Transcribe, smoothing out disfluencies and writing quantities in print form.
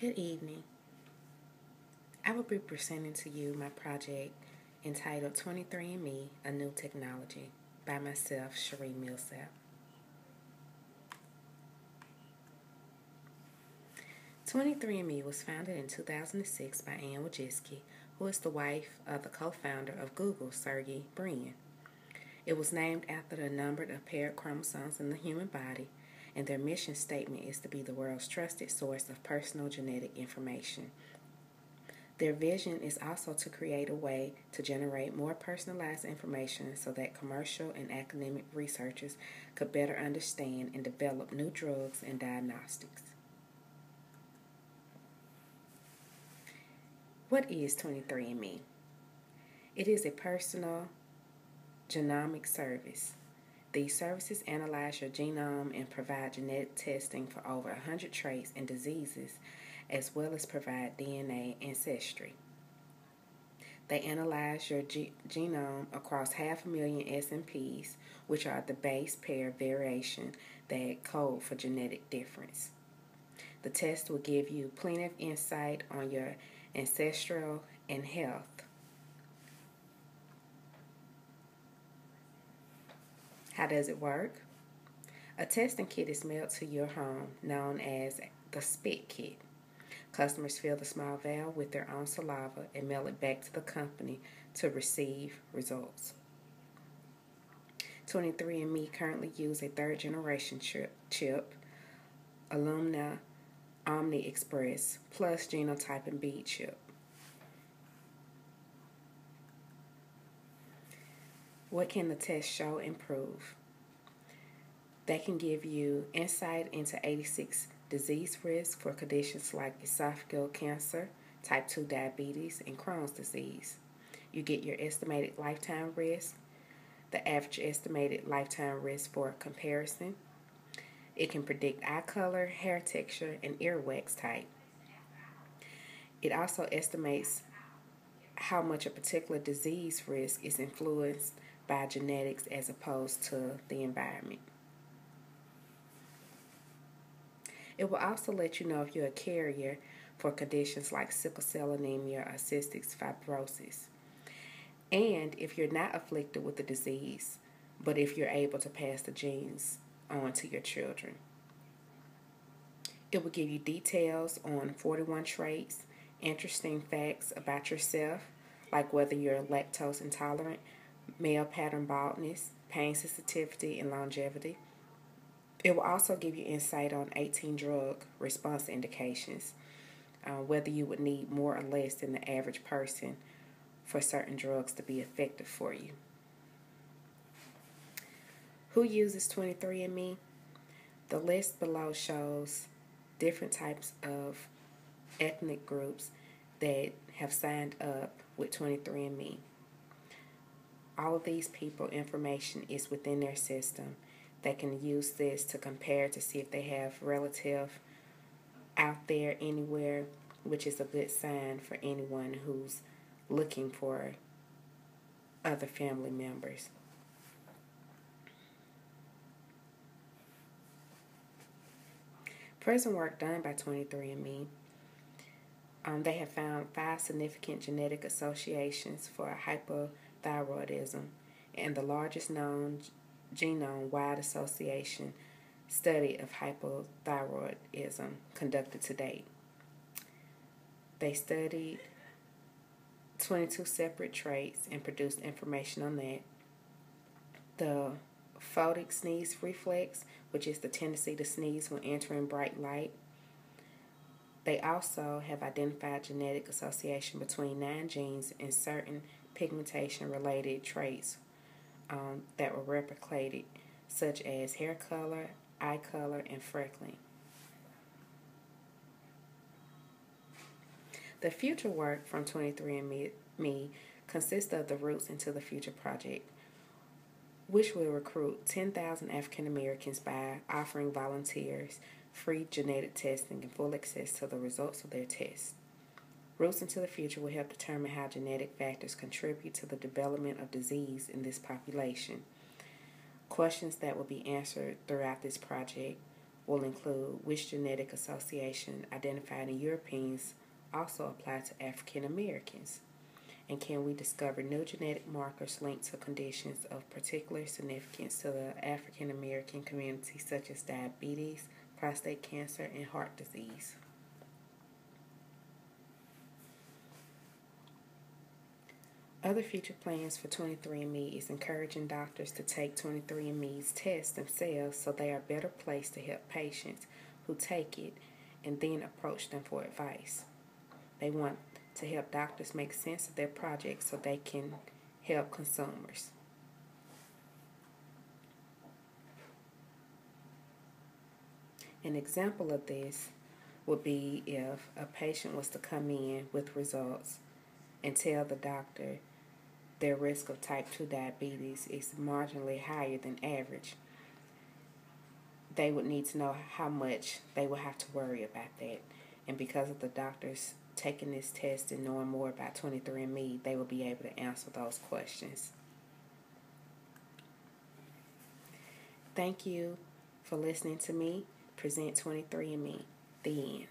Good evening. I will be presenting to you my project entitled 23andMe, A New Technology by myself, Cherie Millsap. 23andMe was founded in 2006 by Ann Wojcicki, who is the wife of the co-founder of Google, Sergey Brin. It was named after the number of paired chromosomes in the human body, and their mission statement is to be the world's trusted source of personal genetic information. Their vision is also to create a way to generate more personalized information so that commercial and academic researchers could better understand and develop new drugs and diagnostics. What is 23andMe? It is a personal genomic service. These services analyze your genome and provide genetic testing for over 100 traits and diseases, as well as provide DNA ancestry. They analyze your genome across 500,000 SNPs, which are the base pair variation that code for genetic difference. The test will give you plenty of insight on your ancestral and health. How does it work? A testing kit is mailed to your home, known as the spit kit. Customers fill the small vial with their own saliva and mail it back to the company to receive results. 23andMe currently use a third-generation chip, Illumina Omni Express, plus genotype and bead chip. What can the test show and prove? They can give you insight into 86 disease risks for conditions like esophageal cancer, type 2 diabetes, and Crohn's disease. You get your estimated lifetime risk, the average estimated lifetime risk for comparison. It can predict eye color, hair texture, and earwax type. It also estimates how much a particular disease risk is influenced by genetics as opposed to the environment. It will also let you know if you're a carrier for conditions like sickle cell anemia or cystic fibrosis, and if you're not afflicted with the disease, but if you're able to pass the genes on to your children. It will give you details on 41 traits, interesting facts about yourself, like whether you're lactose intolerant, male pattern baldness, pain sensitivity, and longevity. It will also give you insight on 18 drug response indications, whether you would need more or less than the average person for certain drugs to be effective for you. Who uses 23andMe? The list below shows different types of ethnic groups that have signed up with 23andMe. All of these people information is within their system. They can use this to compare to see if they have relative out there anywhere, which is a good sign for anyone who's looking for other family members. Present work done by 23andMe. They have found 5 significant genetic associations for hypothyroidism, and the largest known genome-wide association study of hypothyroidism conducted to date. They studied 22 separate traits and produced information on that. The photic sneeze reflex, which is the tendency to sneeze when entering bright light. They also have identified genetic association between 9 genes and certain pigmentation-related traits that were replicated, such as hair color, eye color, and freckling. The future work from 23andMe consists of the Roots into the Future project, which will recruit 10,000 African Americans by offering volunteers free genetic testing and full access to the results of their tests. Roots into the Future will help determine how genetic factors contribute to the development of disease in this population. Questions that will be answered throughout this project will include which genetic association identified in Europeans also apply to African Americans, and can we discover new genetic markers linked to conditions of particular significance to the African American community, such as diabetes, prostate cancer, and heart disease. Other future plans for 23andMe is encouraging doctors to take 23andMe's tests themselves so they are better placed to help patients who take it and then approach them for advice. They want to help doctors make sense of their projects so they can help consumers. An example of this would be if a patient was to come in with results and tell the doctor their risk of type 2 diabetes is marginally higher than average. They would need to know how much they would have to worry about that. And because of the doctors taking this test and knowing more about 23andMe, they will be able to answer those questions. Thank you for listening to me present 23andMe. The end.